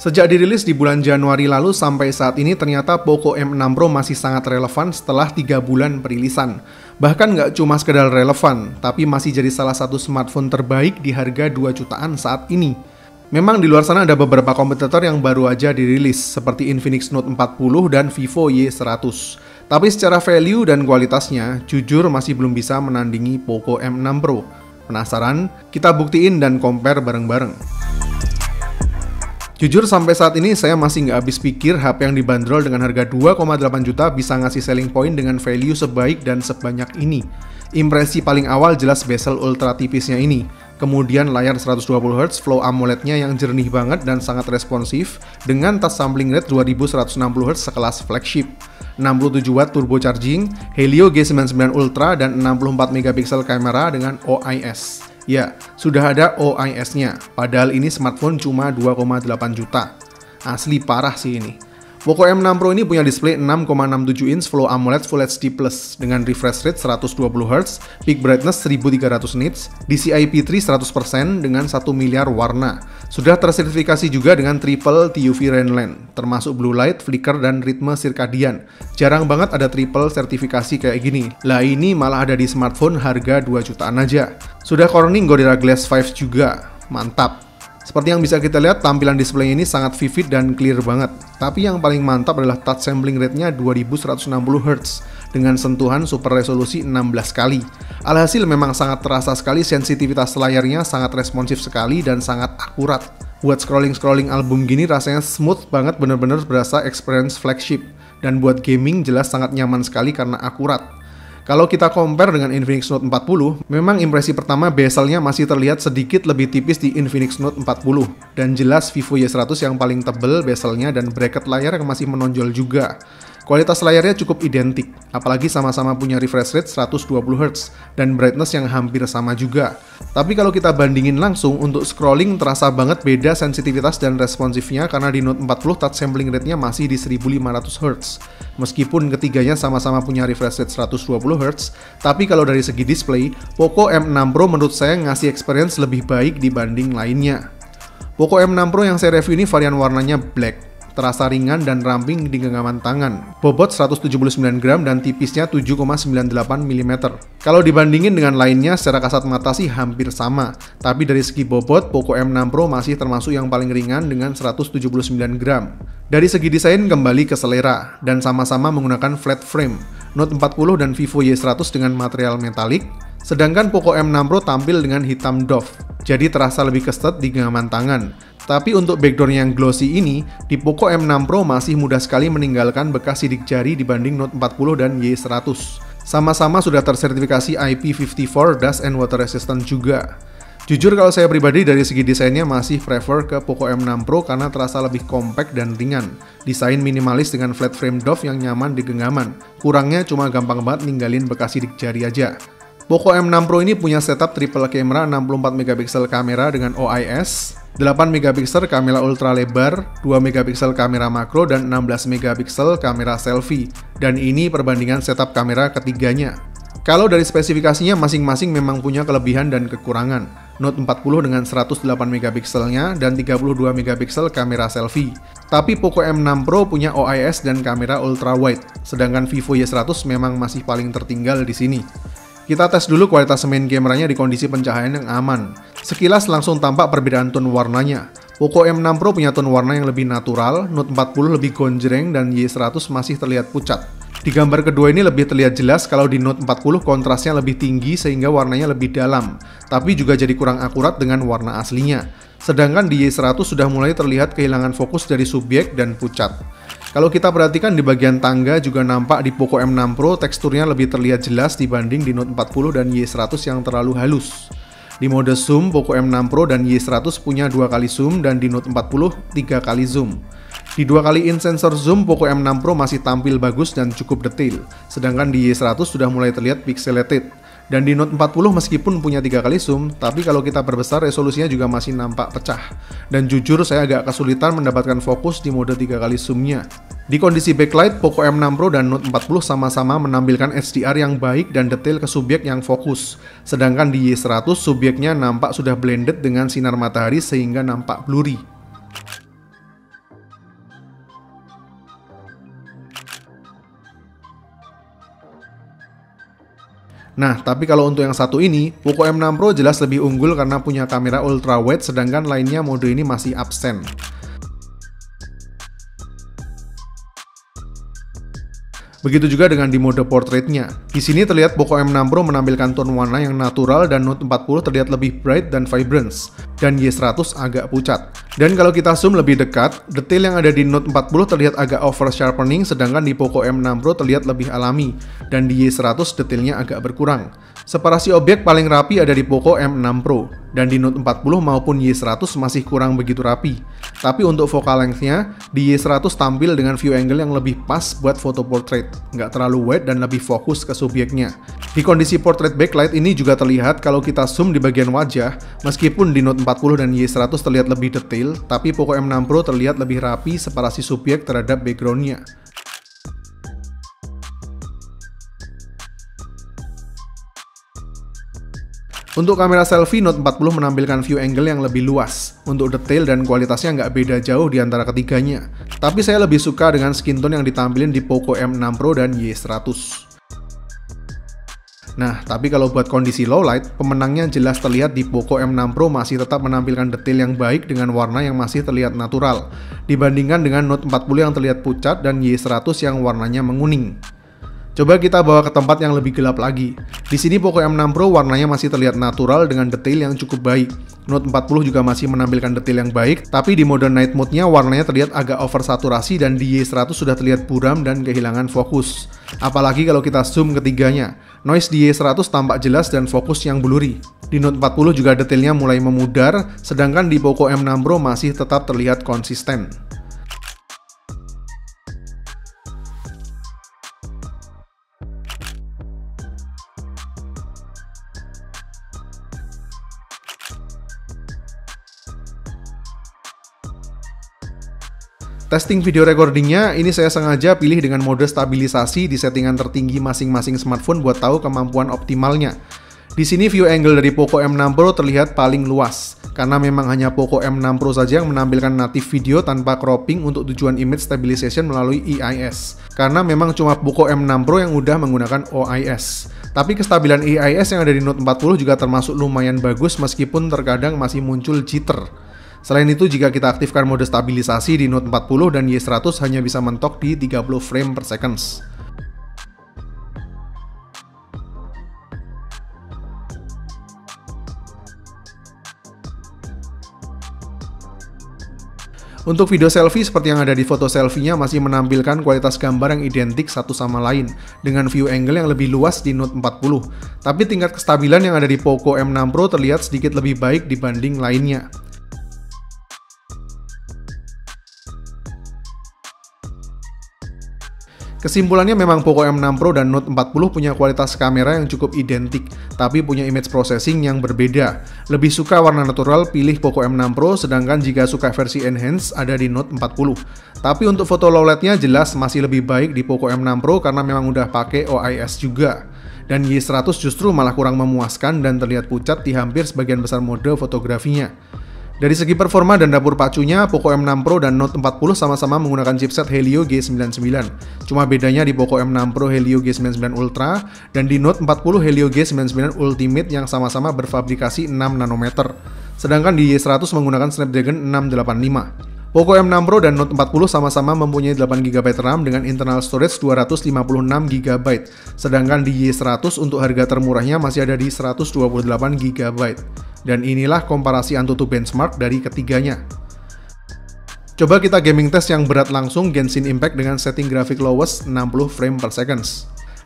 Sejak dirilis di bulan Januari lalu sampai saat ini ternyata Poco M6 Pro masih sangat relevan setelah 3 bulan perilisan. Bahkan nggak cuma sekedar relevan, tapi masih jadi salah satu smartphone terbaik di harga 2 jutaan saat ini. Memang di luar sana ada beberapa kompetitor yang baru aja dirilis, seperti Infinix Note 40 dan Vivo Y100. Tapi secara value dan kualitasnya, jujur masih belum bisa menandingi Poco M6 Pro. Penasaran? Kita buktiin dan compare bareng-bareng. Jujur sampai saat ini saya masih nggak habis pikir HP yang dibanderol dengan harga 2,8 juta bisa ngasih selling point dengan value sebaik dan sebanyak ini. Impresi paling awal jelas bezel ultra tipisnya ini. Kemudian layar 120Hz, flow AMOLED-nya yang jernih banget dan sangat responsif dengan touch sampling rate 2160Hz sekelas flagship. 67W turbo charging, Helio G99 Ultra dan 64MP kamera dengan OIS. Ya, sudah ada OIS-nya, padahal ini smartphone cuma 2,8 juta. Asli parah sih ini. Poco M6 Pro ini punya display 6,67 inch Full AMOLED Full HD Plus dengan refresh rate 120Hz, peak brightness 1300 nits, DCI-P3 100% dengan 1 miliar warna. Sudah tersertifikasi juga dengan triple TUV Rainland, termasuk blue light, flicker, dan ritme circadian. Jarang banget ada triple sertifikasi kayak gini. Lah ini malah ada di smartphone harga 2 jutaan aja. Sudah Corning Gorilla Glass 5 juga. Mantap. Seperti yang bisa kita lihat, tampilan display ini sangat vivid dan clear banget. Tapi yang paling mantap adalah touch sampling rate-nya 2160Hz dengan sentuhan super resolusi 16 kali. Alhasil memang sangat terasa sekali sensitivitas layarnya, sangat responsif sekali dan sangat akurat. Buat scrolling album gini rasanya smooth banget, bener-bener berasa experience flagship. Dan buat gaming jelas sangat nyaman sekali karena akurat. Kalau kita compare dengan Infinix Note 40, memang impresi pertama bezelnya masih terlihat sedikit lebih tipis di Infinix Note 40. Dan jelas Vivo Y100 yang paling tebel bezelnya dan bracket layar yang masih menonjol juga. Kualitas layarnya cukup identik, apalagi sama-sama punya refresh rate 120Hz dan brightness yang hampir sama juga. Tapi kalau kita bandingin langsung, untuk scrolling terasa banget beda sensitivitas dan responsifnya karena di Note 40 touch sampling rate-nya masih di 1500Hz. Meskipun ketiganya sama-sama punya refresh rate 120Hz, tapi kalau dari segi display, Poco M6 Pro menurut saya ngasih experience lebih baik dibanding lainnya. Poco M6 Pro yang saya review ini varian warnanya black. Terasa ringan dan ramping di genggaman tangan. Bobot 179 gram dan tipisnya 7,98 mm. Kalau dibandingin dengan lainnya, secara kasat mata sih hampir sama. Tapi dari segi bobot, Poco M6 Pro masih termasuk yang paling ringan dengan 179 gram. Dari segi desain kembali ke selera, dan sama-sama menggunakan flat frame. Note 40 dan Vivo Y100 dengan material metalik, sedangkan Poco M6 Pro tampil dengan hitam doff, jadi terasa lebih keset di genggaman tangan. Tapi untuk background yang glossy ini, di Poco M6 Pro masih mudah sekali meninggalkan bekas sidik jari dibanding Note 40 dan Y100. Sama-sama sudah tersertifikasi IP54 Dust and Water Resistant juga. Jujur kalau saya pribadi dari segi desainnya masih prefer ke Poco M6 Pro karena terasa lebih compact dan ringan. Desain minimalis dengan flat frame doff yang nyaman di genggaman. Kurangnya cuma gampang banget ninggalin bekas sidik jari aja. Poco M6 Pro ini punya setup triple kamera 64MP kamera dengan OIS, 8MP kamera ultra lebar, 2MP kamera makro, dan 16MP kamera selfie. Dan ini perbandingan setup kamera ketiganya. Kalau dari spesifikasinya masing-masing memang punya kelebihan dan kekurangan. Note 40 dengan 108MP-nya dan 32MP kamera selfie. Tapi Poco M6 Pro punya OIS dan kamera ultra wide, sedangkan Vivo Y100 memang masih paling tertinggal di sini. Kita tes dulu kualitas main kameranya di kondisi pencahayaan yang aman. Sekilas langsung tampak perbedaan tone warnanya. Poco M6 Pro punya tone warna yang lebih natural, Note 40 lebih gonjreng, dan Y100 masih terlihat pucat. Di gambar kedua ini lebih terlihat jelas kalau di Note 40 kontrasnya lebih tinggi sehingga warnanya lebih dalam, tapi juga jadi kurang akurat dengan warna aslinya. Sedangkan di Y100 sudah mulai terlihat kehilangan fokus dari subjek dan pucat. Kalau kita perhatikan di bagian tangga juga nampak di Poco M6 Pro teksturnya lebih terlihat jelas dibanding di Note 40 dan Y100 yang terlalu halus. Di mode zoom, Poco M6 Pro dan Y100 punya 2 kali zoom dan di Note 40 3 kali zoom. Di 2 kali in sensor zoom, Poco M6 Pro masih tampil bagus dan cukup detail, sedangkan di Y100 sudah mulai terlihat pixelated. Dan di Note 40 meskipun punya 3 kali zoom, tapi kalau kita perbesar resolusinya juga masih nampak pecah. Dan jujur saya agak kesulitan mendapatkan fokus di mode 3 kali zoomnya. Di kondisi backlight, Poco M6 Pro dan Note 40 sama-sama menampilkan HDR yang baik dan detail ke subjek yang fokus. Sedangkan di Y100 subjeknya nampak sudah blended dengan sinar matahari sehingga nampak blurry. Nah, tapi kalau untuk yang satu ini, Poco M6 Pro jelas lebih unggul karena punya kamera ultra wide, sedangkan lainnya mode ini masih absen. Begitu juga dengan di mode portraitnya. Di sini terlihat Poco M6 Pro menampilkan tone warna yang natural dan Note 40 terlihat lebih bright dan vibrant, dan Y100 agak pucat. Dan kalau kita zoom lebih dekat, detail yang ada di Note 40 terlihat agak over sharpening, sedangkan di Poco M6 Pro terlihat lebih alami, dan di Y100 detailnya agak berkurang. Separasi objek paling rapi ada di Poco M6 Pro, dan di Note 40 maupun Y100 masih kurang begitu rapi. Tapi untuk focal length-nya, di Y100 tampil dengan view angle yang lebih pas buat foto portrait, nggak terlalu wide dan lebih fokus ke subjeknya. Di kondisi portrait backlight ini juga terlihat kalau kita zoom di bagian wajah, meskipun di Note 40 dan Y100 terlihat lebih detail, tapi Poco M6 Pro terlihat lebih rapi separasi subjek terhadap background-nya. Untuk kamera selfie, Note 40 menampilkan view angle yang lebih luas. Untuk detail dan kualitasnya nggak beda jauh di antara ketiganya. Tapi saya lebih suka dengan skin tone yang ditampilin di Poco M6 Pro dan Y100. Nah, tapi kalau buat kondisi low light, pemenangnya jelas terlihat di Poco M6 Pro masih tetap menampilkan detail yang baik dengan warna yang masih terlihat natural, dibandingkan dengan Note 40 yang terlihat pucat dan Y100 yang warnanya menguning. Coba kita bawa ke tempat yang lebih gelap lagi. Di sini Poco M6 Pro warnanya masih terlihat natural dengan detail yang cukup baik. Note 40 juga masih menampilkan detail yang baik, tapi di mode night mode-nya warnanya terlihat agak oversaturasi dan di Y100 sudah terlihat buram dan kehilangan fokus. Apalagi kalau kita zoom ketiganya, noise di Y100 tampak jelas dan fokus yang blurry. Di Note 40 juga detailnya mulai memudar, sedangkan di Poco M6 Pro masih tetap terlihat konsisten. Testing video recordingnya, ini saya sengaja pilih dengan mode stabilisasi di settingan tertinggi masing-masing smartphone buat tahu kemampuan optimalnya. Di sini view angle dari Poco M6 Pro terlihat paling luas, karena memang hanya Poco M6 Pro saja yang menampilkan native video tanpa cropping untuk tujuan image stabilization melalui EIS. Karena memang cuma Poco M6 Pro yang udah menggunakan OIS. Tapi kestabilan EIS yang ada di Note 40 juga termasuk lumayan bagus meskipun terkadang masih muncul jitter. Selain itu, jika kita aktifkan mode stabilisasi di Note 40 dan Y100 hanya bisa mentok di 30 frame per second. Untuk video selfie seperti yang ada di foto selfie-nya masih menampilkan kualitas gambar yang identik satu sama lain dengan view angle yang lebih luas di Note 40. Tapi tingkat kestabilan yang ada di Poco M6 Pro terlihat sedikit lebih baik dibanding lainnya. Kesimpulannya memang Poco M6 Pro dan Note 40 punya kualitas kamera yang cukup identik, tapi punya image processing yang berbeda. Lebih suka warna natural, pilih Poco M6 Pro, sedangkan jika suka versi enhanced ada di Note 40. Tapi untuk foto low light-nya jelas masih lebih baik di Poco M6 Pro karena memang udah pakai OIS juga. Dan Y100 justru malah kurang memuaskan dan terlihat pucat di hampir sebagian besar mode fotografinya. Dari segi performa dan dapur pacunya, Poco M6 Pro dan Note 40 sama-sama menggunakan chipset Helio G99. Cuma bedanya di Poco M6 Pro Helio G99 Ultra dan di Note 40 Helio G99 Ultimate yang sama-sama berfabrikasi 6 nanometer. Sedangkan di Y100 menggunakan Snapdragon 685. Poco M6 Pro dan Note 40 sama-sama mempunyai 8GB RAM dengan internal storage 256GB, sedangkan di Y100 untuk harga termurahnya masih ada di 128GB. Dan inilah komparasi AnTuTu benchmark dari ketiganya. Coba kita gaming test yang berat langsung Genshin Impact dengan setting grafik lowest 60 frame per second.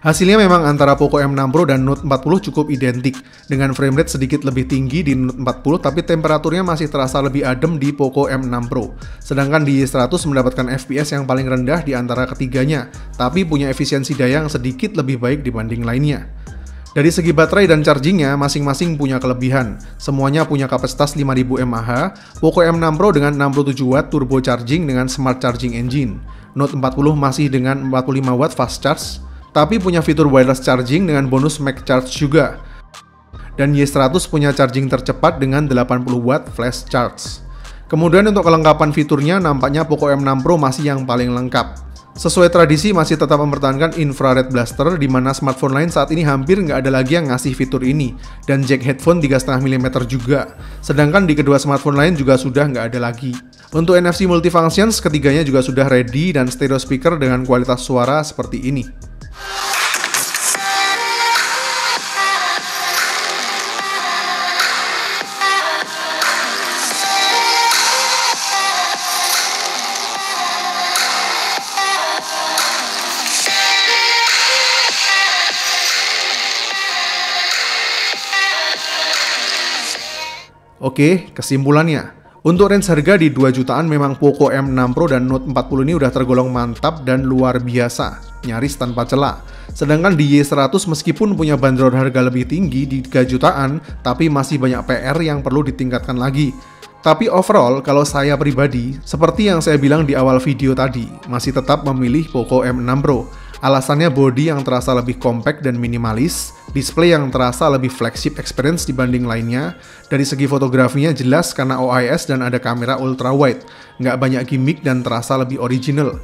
Hasilnya memang antara Poco M6 Pro dan Note 40 cukup identik, dengan framerate sedikit lebih tinggi di Note 40 tapi temperaturnya masih terasa lebih adem di Poco M6 Pro. Sedangkan di Y100 mendapatkan FPS yang paling rendah di antara ketiganya, tapi punya efisiensi daya yang sedikit lebih baik dibanding lainnya. Dari segi baterai dan chargingnya, masing-masing punya kelebihan. Semuanya punya kapasitas 5000 mAh, Poco M6 Pro dengan 67W turbo charging dengan smart charging engine. Note 40 masih dengan 45W fast charge, tapi punya fitur wireless charging dengan bonus Mac Charge juga. Dan Y100 punya charging tercepat dengan 80W flash charge. Kemudian untuk kelengkapan fiturnya, nampaknya Poco M6 Pro masih yang paling lengkap. Sesuai tradisi masih tetap mempertahankan infrared blaster di mana smartphone lain saat ini hampir nggak ada lagi yang ngasih fitur ini, dan jack headphone 3,5 mm juga. Sedangkan di kedua smartphone lain juga sudah nggak ada lagi. Untuk NFC multifunctions, ketiganya juga sudah ready dan stereo speaker dengan kualitas suara seperti ini. Oke, kesimpulannya. Untuk range harga di 2 jutaan memang Poco M6 Pro dan Note 40 ini udah tergolong mantap dan luar biasa, nyaris tanpa celah. Sedangkan di Y100 meskipun punya bandrol harga lebih tinggi di 3 jutaan, tapi masih banyak PR yang perlu ditingkatkan lagi. Tapi overall, kalau saya pribadi, seperti yang saya bilang di awal video tadi, masih tetap memilih Poco M6 Pro. Alasannya bodi yang terasa lebih compact dan minimalis, display yang terasa lebih flagship experience dibanding lainnya, dari segi fotografinya jelas karena OIS dan ada kamera ultra wide, nggak banyak gimmick dan terasa lebih original.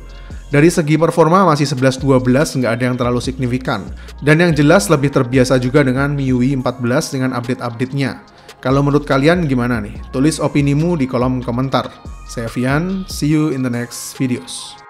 Dari segi performa masih 11-12, nggak ada yang terlalu signifikan, dan yang jelas lebih terbiasa juga dengan MIUI 14 dengan update-update-nya. Kalau menurut kalian gimana nih? Tulis opinimu di kolom komentar. Saya Vian, see you in the next videos.